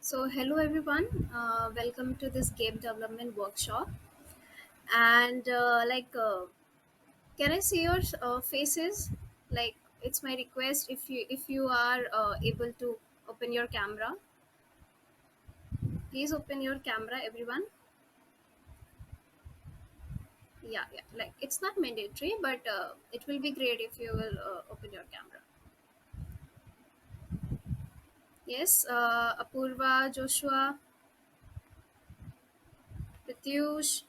Hello everyone. Welcome to this game development workshop. And can I see your faces? Like, it's my request if you are able to open your camera. Please open your camera, everyone. Yeah, yeah. Like, it's not mandatory, but it will be great if you will open your camera. Yes, Apurva, Joshua, Pratyush.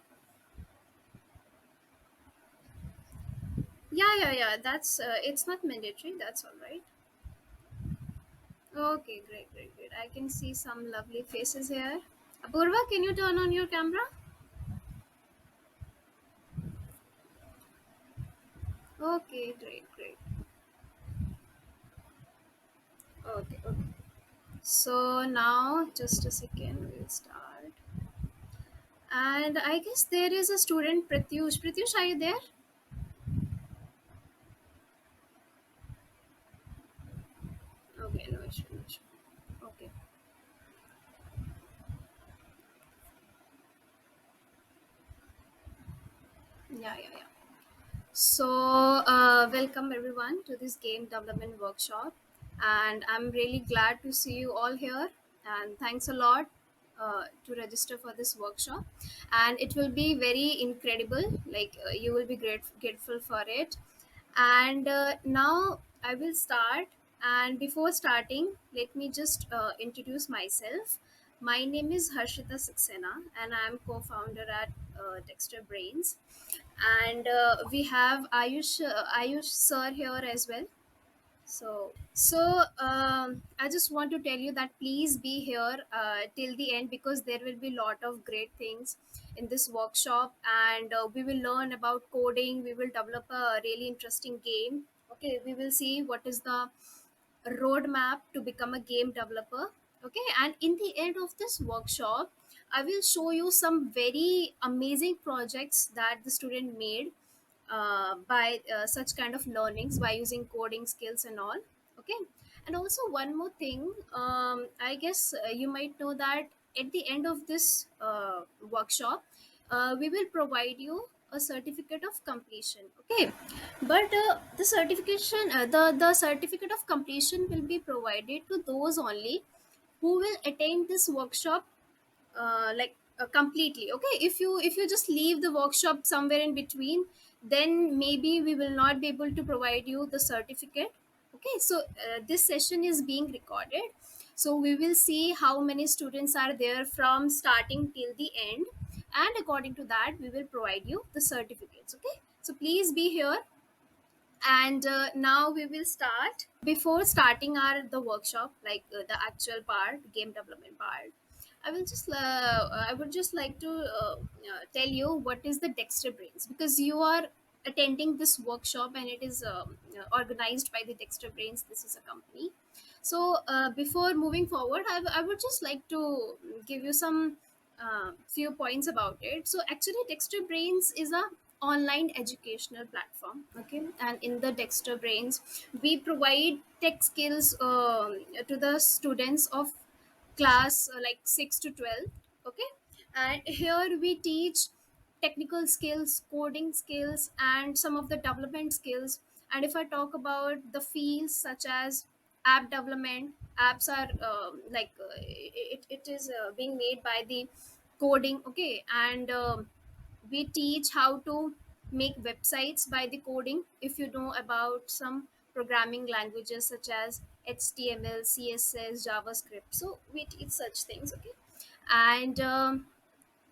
Yeah, yeah, yeah. That's it's not mandatory. That's all right. Okay, great, great, great. I can see some lovely faces here. Apurva, can you turn on your camera? Okay, great, great. Okay, okay. So now, just a second, we'll start. And I guess there is a student, Pratyush. Pratyush, are you there? Okay, no issue, no issue. Okay. Yeah, yeah, yeah. So, welcome everyone to this game development workshop, and I'm really glad to see you all here. And thanks a lot to register for this workshop, and it will be very incredible. Like you will be grateful for it. And now I will start. And before starting, let me just introduce myself. My name is Harshita Saxena, and I'm co-founder at Dexter Brains, and we have Ayush sir here as well. So I just want to tell you that please be here till the end, because there will be a lot of great things in this workshop, and we will learn about coding. We will develop a really interesting game. Okay, we will see what is the roadmap to become a game developer. Okay, and in the end of this workshop, I will show you some very amazing projects that the student made by such kind of learnings by using coding skills and all. Okay, and also one more thing, I guess you might know that at the end of this workshop, we will provide you a certificate of completion. Okay, but the certificate of completion will be provided to those only who will attend this workshop completely. Okay, if you just leave the workshop somewhere in between, then maybe we will not be able to provide you the certificate. Okay, so this session is being recorded, so we will see how many students are there from starting till the end, and according to that we will provide you the certificates. Okay, so please be here. And now we will start. Before starting our the workshop, like the actual part, game development part, I would just like to tell you what is the Dexter Brains, because you are attending this workshop and it is organized by the Dexter Brains. This is a company. So before moving forward, I would just like to give you some few points about it. So actually, Dexter Brains is a online educational platform. Okay, and in the Dexter Brains, we provide tech skills to the students of class like 6 to 12. Okay, and here we teach technical skills, coding skills, and some of the development skills. And if I talk about the fields such as app development, apps are it is being made by the coding. Okay, and we teach how to make websites by the coding. If you know about some programming languages such as HTML, CSS, JavaScript, so we teach such things. Okay, and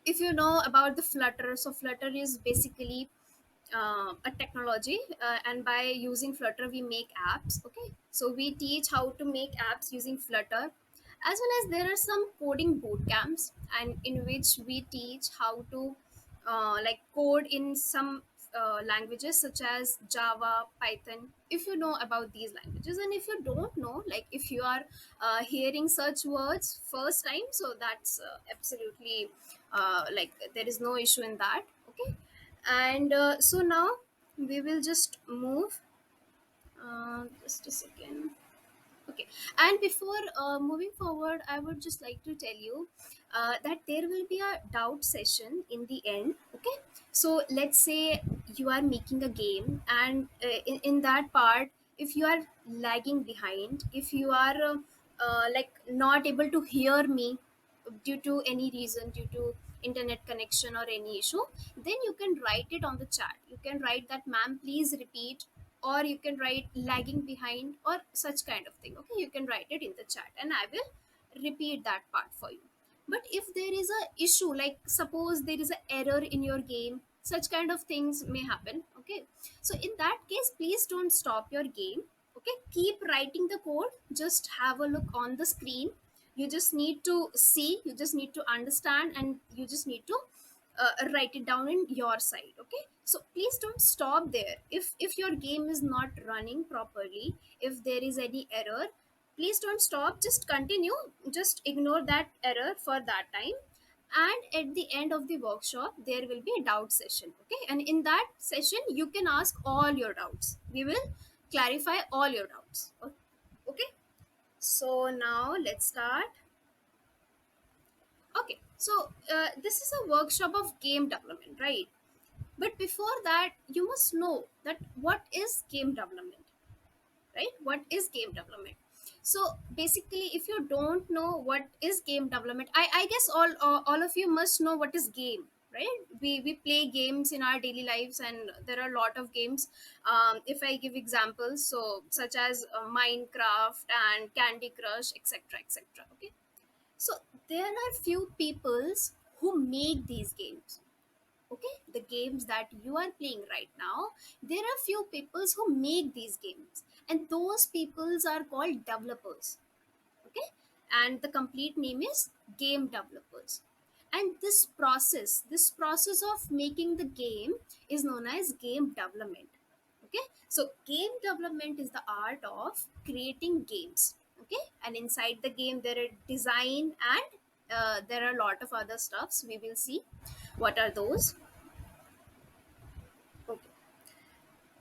if you know about the Flutter, so Flutter is basically a technology, and by using Flutter we make apps. Okay, so we teach how to make apps using Flutter, as well as there are some coding boot camps, and in which we teach how to code in some languages such as Java, Python, if you know about these languages. And if you don't know, like if you are hearing such words first time, so that's absolutely there is no issue in that. Okay, and so now we will just move, just a second. Okay, and before moving forward, I would just like to tell you that there will be a doubt session in the end. Okay, so let's say you are making a game, and in that part, if you are lagging behind, if you are like not able to hear me due to any reason, due to internet connection or any issue, then you can write it on the chat. You can write that, ma'am, please repeat, or you can write lagging behind or such kind of thing. Okay, you can write it in the chat and I will repeat that part for you. But if there is a issue, like suppose there is an error in your game, such kind of things may happen. Okay, so in that case, please don't stop your game. Okay, keep writing the code, just have a look on the screen. You just need to see, you just need to understand, and you just need to write it down in your side. Okay, so please don't stop there. If your game is not running properly, if there is any error, please don't stop, just continue, just ignore that error for that time. And at the end of the workshop there will be a doubt session. Okay, and in that session you can ask all your doubts, we will clarify all your doubts. Okay, so now let's start. Okay, so this is a workshop of game development, right? But before that, you must know that what is game development, right? What is game development? So basically, if you don't know what is game development, I guess all of you must know what is game, right? We play games in our daily lives, and there are a lot of games. If I give examples, so such as Minecraft and Candy Crush, etc., etc. Okay, so there are few peoples who make these games. Okay, the games that you are playing right now, there are few peoples who make these games, and those peoples are called developers. Okay, and the complete name is game developers. And this process of making the game is known as game development. Okay, so game development is the art of creating games. Okay, and inside the game there are design, and there are a lot of other stuffs. We will see what are those. Okay,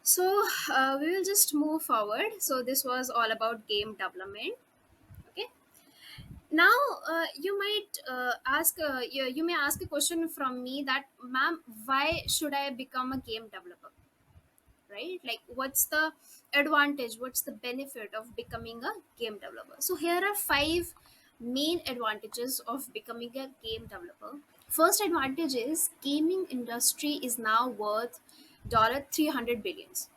so we will just move forward. So this was all about game development. Okay, now you might you may ask a question from me that, ma'am, why should I become a game developer? Right, like what's the advantage, what's the benefit of becoming a game developer? So here are five main advantages of becoming a game developer. First advantage is gaming industry is now worth dollar 300 billions.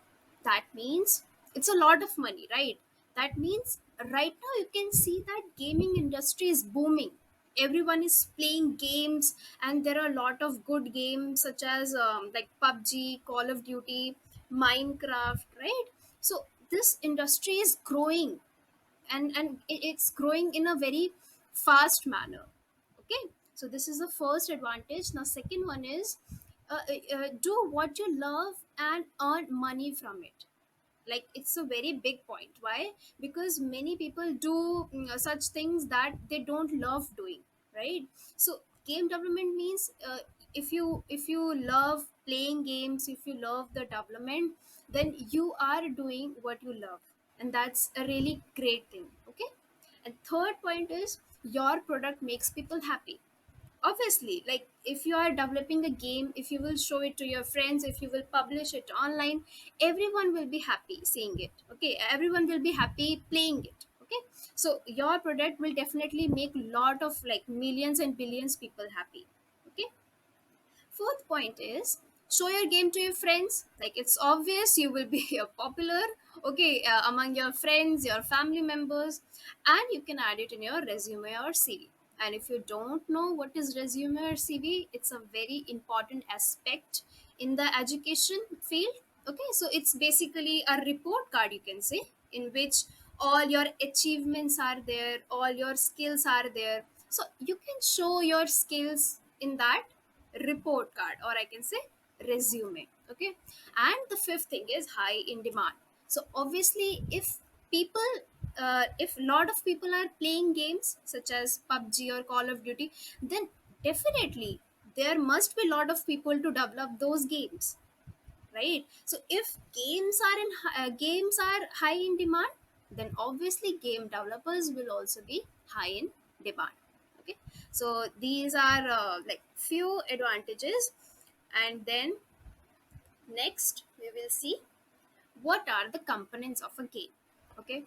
That means it's a lot of money, right? That means right now you can see that gaming industry is booming. Everyone is playing games, and there are a lot of good games such as like PUBG, Call of Duty, Minecraft, right? So this industry is growing, and it's growing in a very fast manner. Okay, so this is the first advantage. Now second one is do what you love and earn money from it. Like it's a very big point. Why? Because many people do such things that they don't love doing, right? So game development means if you love playing games, if you love the development, then you are doing what you love, and that's a really great thing. Okay, and third point is your product makes people happy. Obviously, like if you are developing a game, if you will show it to your friends, if you will publish it online, everyone will be happy seeing it. Okay, everyone will be happy playing it. Okay, so your product will definitely make lot of like millions and billions people happy. Okay, fourth point is show your game to your friends. Like it's obvious you will be popular, okay, among your friends, your family members, and you can add it in your resume or CV. And if you don't know what is resume or CV, it's a very important aspect in the education field. Okay, so it's basically a report card, you can say, in which all your achievements are there, all your skills are there. So you can show your skills in that report card, or I can say resume. Okay, and the fifth thing is high in demand. So obviously if a lot of people are playing games such as PUBG or Call of Duty, then definitely there must be a lot of people to develop those games, right? So if games are high in demand, then obviously game developers will also be high in demand. Okay, so these are like few advantages. And then next we will see what are the components of a game. Okay,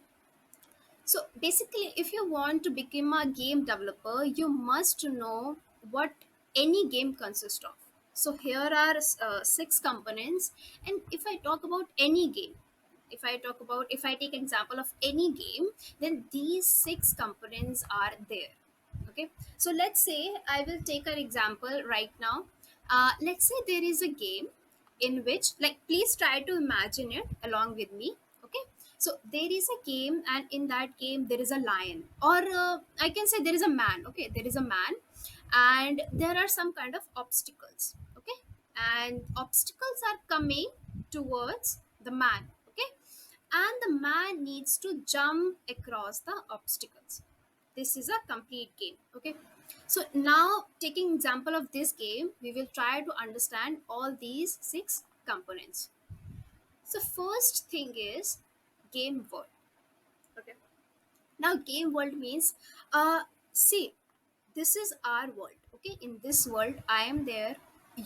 so basically, if you want to become a game developer, you must know what any game consists of. So here are six components, and if I talk about any game, if I take example of any game, then these six components are there. Okay, so let's say I will take an example right now. Let's say there is a game in which, like, please try to imagine it along with me. Okay, so there is a game, and in that game there is a lion, or I can say there is a man. Okay, there is a man, and there are some kind of obstacles. Okay, and obstacles are coming towards the man. Okay, and the man needs to jump across the obstacles. This is a complete game. Okay, so now taking example of this game, we will try to understand all these six components. So first thing is game world. Okay, now game world means, see, this is our world. Okay, in this world I am there,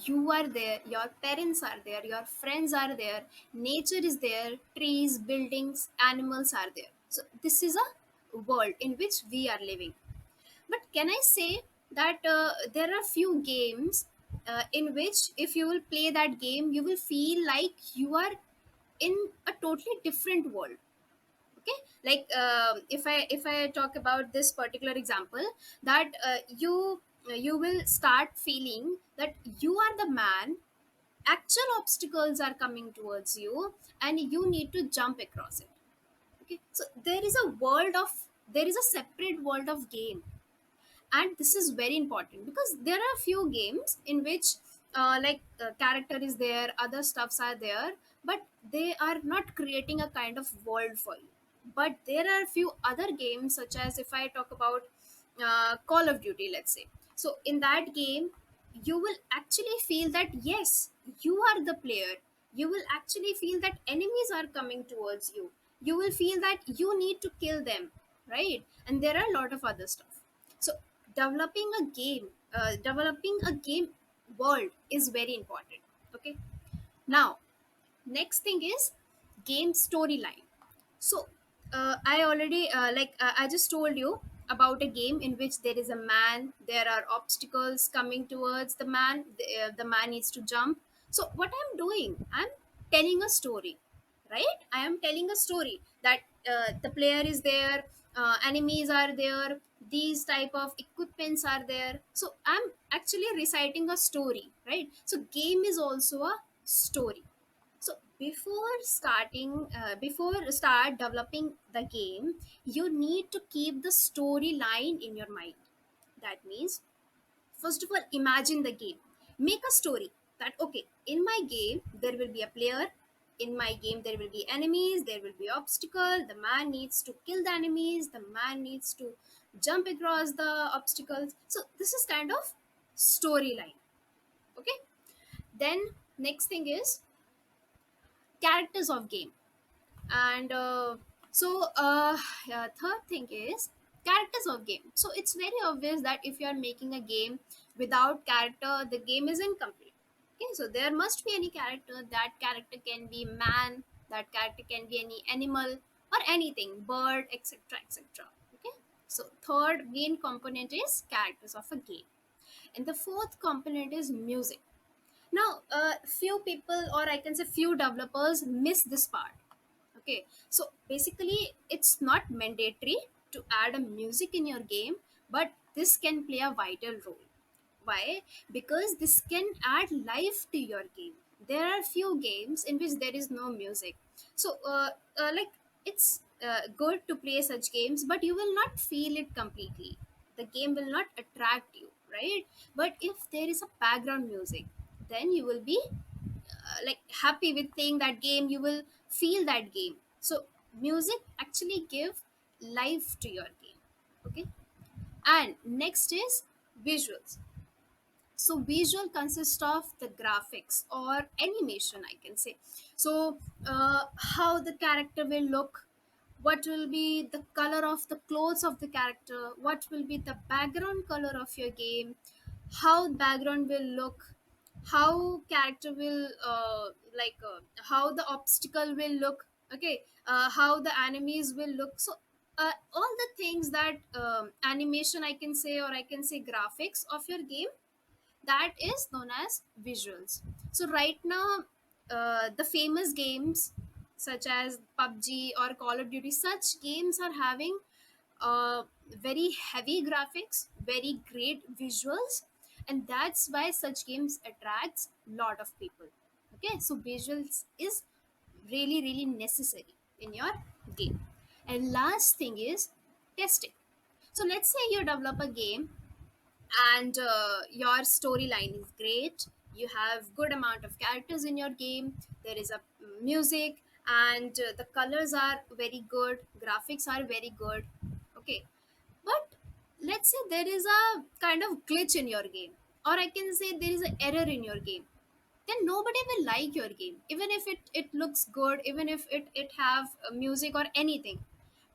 you are there, your parents are there, your friends are there, nature is there, trees, buildings, animals are there. So this is a world in which we are living. But can I say that there are few games in which if you will play that game, you will feel like you are in a totally different world. Okay, like if I talk about this particular example, that you will start feeling that you are the man, actual obstacles are coming towards you, and you need to jump across it. Okay, so there is a separate world of game. And this is very important because there are few games in which character is there, other stuffs are there, but they are not creating a kind of world for you. But there are few other games, such as if I talk about Call of Duty, let's say. So in that game, you will actually feel that yes, you are the player. You will actually feel that enemies are coming towards you. You will feel that you need to kill them, right? And there are a lot of other stuff. So developing a game world is very important. Okay, now next thing is game storyline. So I already I just told you about a game in which there is a man, there are obstacles coming towards the man, the man needs to jump. So what I'm doing, I'm telling a story, right? I am telling a story that the player is there, enemies are there, these type of equipments are there. So I'm actually reciting a story, right? So game is also a story. So before start developing the game, you need to keep the storyline in your mind. That means, first of all, imagine the game. Make a story that okay, in my game there will be a player. In my game there will be enemies. There will be obstacle. The man needs to kill the enemies. The man needs to jump across the obstacles. So this is kind of storyline. Okay. Then next thing is characters of game. And third thing is characters of game. So it's very obvious that if you are making a game without character, the game is incomplete. Okay, so there must be any character. That character can be man, that character can be any animal, or anything, bird, etc., etc. Okay, so third main component is characters of a game. And the fourth component is music. Now few people, or I can say few developers, miss this part. Okay, so basically it's not mandatory to add a music in your game, but this can play a vital role. Why? Because this can add life to your game. There are few games in which there is no music. So it's good to play such games, but you will not feel it completely. The game will not attract you, right? But if there is a background music, then you will be happy with playing that game. You will feel that game. So music actually give life to your game. Okay, and next is visuals. So visual consists of the graphics or animation, I can say. So how the character will look, what will be the color of the clothes of the character, what will be the background color of your game, how background will look, how character will how the obstacle will look, okay, how the enemies will look. So all the things that animation I can say, or I can say graphics of your game, that is known as visuals. So right now, the famous games such as PUBG or Call of Duty, such games are having very heavy graphics, very great visuals, and that's why such games attracts lot of people. Okay, so visuals is really really necessary in your game. And last thing is testing. So let's say you develop a game, and your storyline is great, you have good amount of characters in your game, there is a music, and the colors are very good, graphics are very good, okay. But let's say there is a kind of glitch in your game, or I can say there is an error in your game, then nobody will like your game, even if it looks good, even if it have music or anything.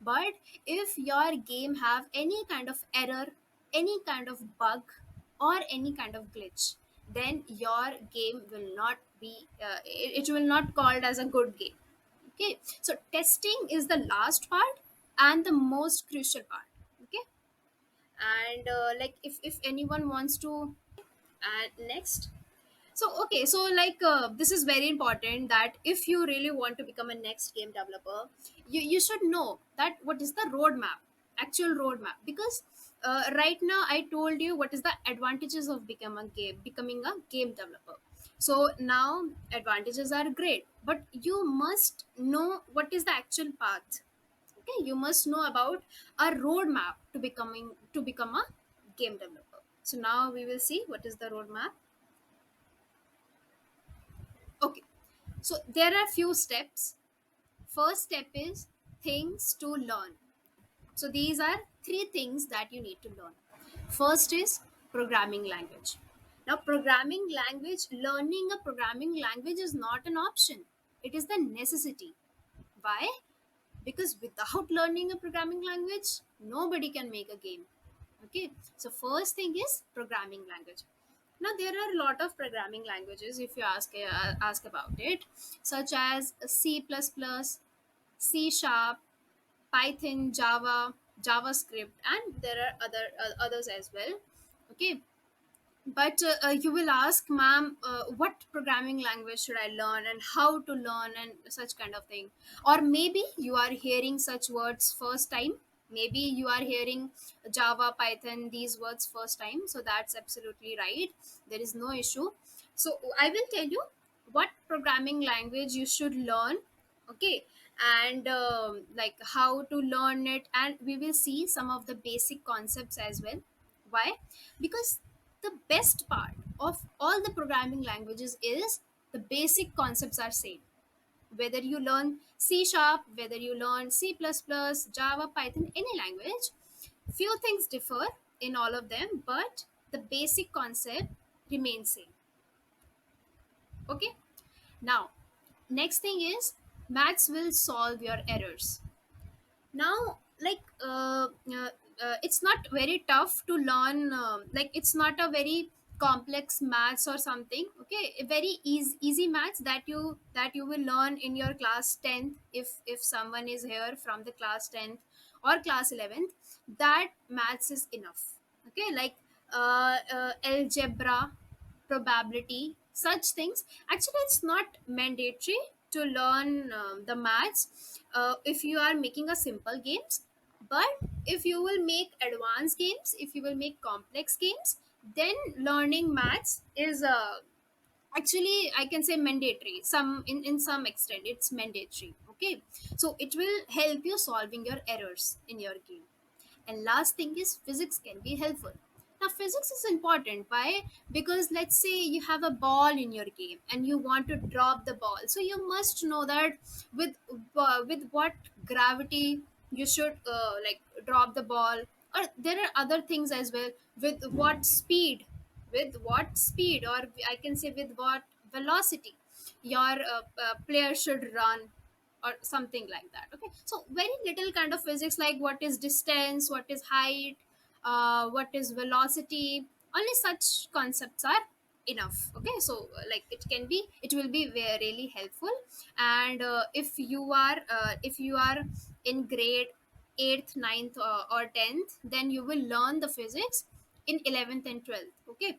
But if your game have any kind of error, any kind of bug, or any kind of glitch, then your game will not be it will not called as a good game. Okay, so testing is the last part and the most crucial part. Okay, and like if anyone wants to add next. So okay, so this is very important, that if you really want to become a next game developer, you should know that what is the roadmap, actual roadmap. Because right now I told you what is the advantages of becoming a game developer. So now advantages are great, but you must know what is the actual path. Okay, you must know about a roadmap to become a game developer. So now we will see what is the roadmap. Okay, so there are few steps. First step is things to learn. So these are three things that you need to learn. First is programming language. Now, programming language, learning a programming language is not an option, it is the necessity. Why? Because without learning a programming language, nobody can make a game. Okay, so first thing is programming language. Now there are a lot of programming languages, if you ask about it, such as C++, C sharp, Python, Java, JavaScript, and there are others as well. Okay, but you will ask, ma'am, what programming language should I learn and how to learn and such kind of thing. Or maybe you are hearing such words first time. Maybe you are hearing Java, Python, these words first time. So that's absolutely right. There is no issue. So I will tell you what programming language you should learn. Okay, and how to learn it, and we will see some of the basic concepts as well. Why? Because the best part of all the programming languages is the basic concepts are same. Whether you learn C sharp, whether you learn C++, Java, Python, any language, few things differ in all of them, but the basic concept remains same. Okay, now next thing is maths will solve your errors. Now it's not very tough to learn, it's not a very complex maths or something. Okay, a very easy maths that you will learn in your class 10th, if someone is here from the class 10th or class 11th, that maths is enough. Okay, algebra, probability, such things. Actually, it's not mandatory to learn the maths if you are making a simple games. But if you will make advanced games, if you will make complex games, then learning maths is actually, I can say, mandatory. In some extent it's mandatory. Okay, so it will help you solving your errors in your game. And last thing is physics can be helpful. Now physics is important. Why? Because let's say you have a ball in your game and you want to drop the ball, so you must know that with what gravity you should drop the ball. Or there are other things as well, with what speed, or I can say with what velocity your player should run. or something like that. Okay, so very little kind of physics, like what is distance, what is height, what is velocity, only such concepts are enough. Okay, so like it will be very really helpful. And if you are in grade 8th, ninth, or 10th, then you will learn the physics in 11th and 12th. Okay,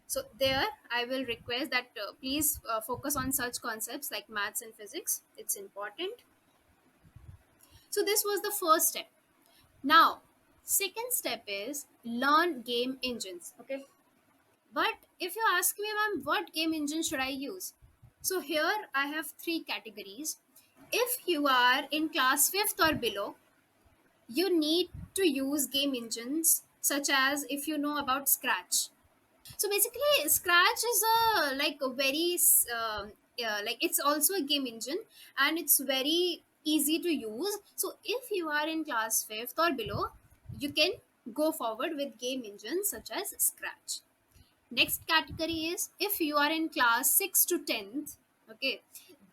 so there I will request that please focus on such concepts like maths and physics, it's important. So this was the first step. Now second step is learn game engines. Okay, but if you ask me, ma'am, what game engine should I use? So here I have three categories. If you are in class 5th or below, you need to use game engines such as, if you know about Scratch. So basically Scratch is a like a very like it's also a game engine, and it's very easy to use. So if you are in class 5th or below, you can go forward with game engines such as Scratch. Next category is if you are in class 6 to 10th. Okay,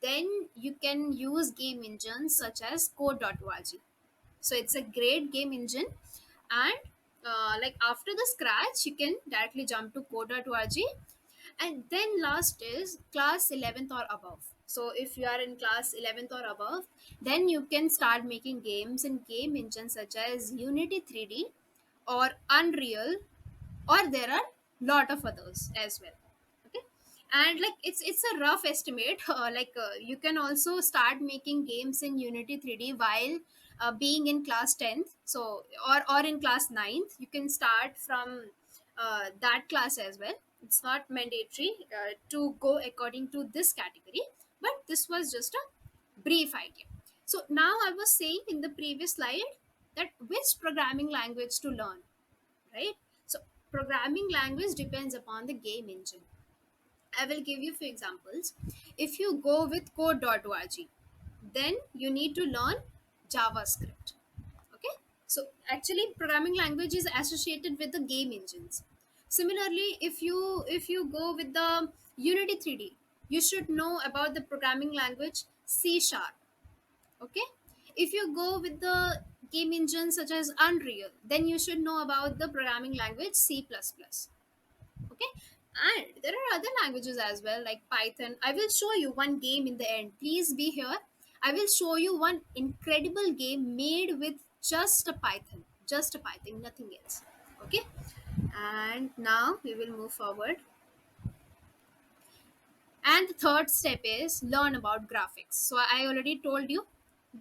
then you can use game engines such as code.org. So it's a great game engine. And like after the Scratch, you can directly jump to code.org. And then last is class 11th or above. So if you are in class 11th or above, then you can start making games in game engines such as Unity 3D or Unreal, or there are lot of others as well. Okay, and like it's a rough estimate. You can also start making games in Unity 3D while being in class 10th, so or in class ninth. You can start from that class as well. It's not mandatory to go according to this category, but this was just a brief idea. So now I was saying in the previous slide that which programming language to learn, right? So programming language depends upon the game engine. I will give you a few examples. If you go with code.org, then you need to learn JavaScript. Okay, so actually programming language is associated with the game engines. Similarly, if you go with the Unity 3D, you should know about the programming language C sharp. Okay, if you go with the game engine such as Unreal, then you should know about the programming language C++. Okay, and there are other languages as well like Python. I will show you one game in the end, please be here. I will show you one incredible game made with just a Python, nothing else. Okay, and now we will move forward. And the third step is learn about graphics. So I already told you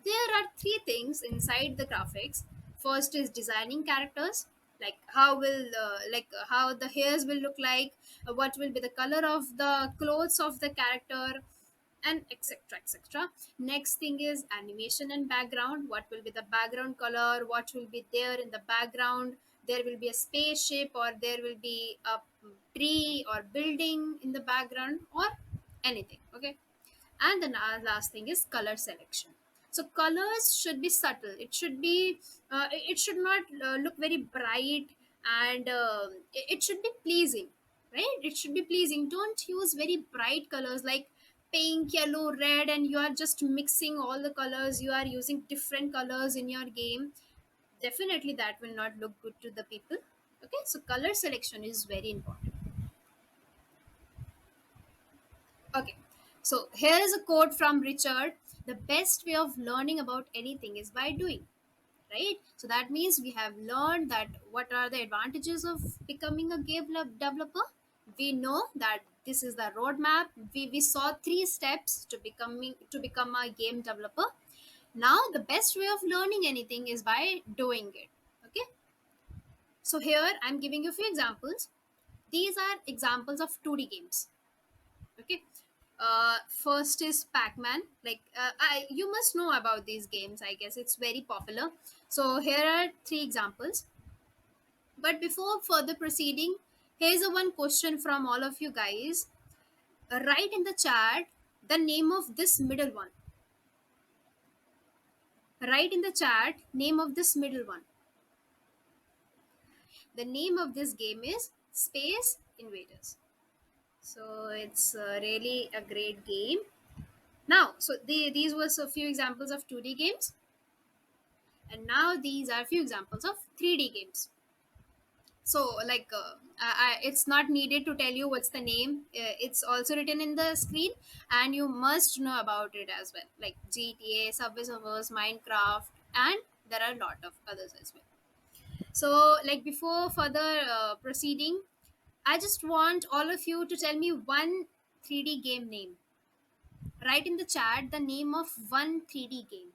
there are three things inside the graphics. First is designing characters, like how the hairs will look like, what will be the color of the clothes of the character, and etc etc. Next thing is animation and background. What will be the background color, what will be there in the background. There will be a spaceship, or there will be a tree or building in the background, or anything. Okay, and the last thing is color selection. So colors should be subtle. It should be it should not look very bright, and it should be pleasing, right? It should be pleasing. Don't use very bright colors like pink, yellow, red, and you are just mixing all the colors. You are using different colors in your game. Definitely that will not look good to the people. Okay, so color selection is very important. Okay, so here is a quote from Richard. The best way of learning about anything is by doing, right? So that means we have learned that what are the advantages of becoming a game developer. We know that this is the roadmap. We saw three steps to become a game developer. Now the best way of learning anything is by doing it. Okay, so here I'm giving you a few examples. These are examples of 2D games. Okay, first is Pac-Man. You must know about these games, I guess it's very popular. So here are three examples. But before further proceeding, here's a one question from all of you guys. Write in the chat the name of this middle one. Write in the chat name of this middle one. The name of this game is Space Invaders. So it's really a great game. Now, so these were a few examples of 2D games, and now these are few examples of 3D games. So, like, it's not needed to tell you what's the name. It's also written in the screen, and you must know about it as well, like GTA, Subway Surfers, Minecraft, and there are a lot of others as well. So, like, before further proceeding, I just want all of you to tell me one 3D game name. Write in the chat the name of one 3D game.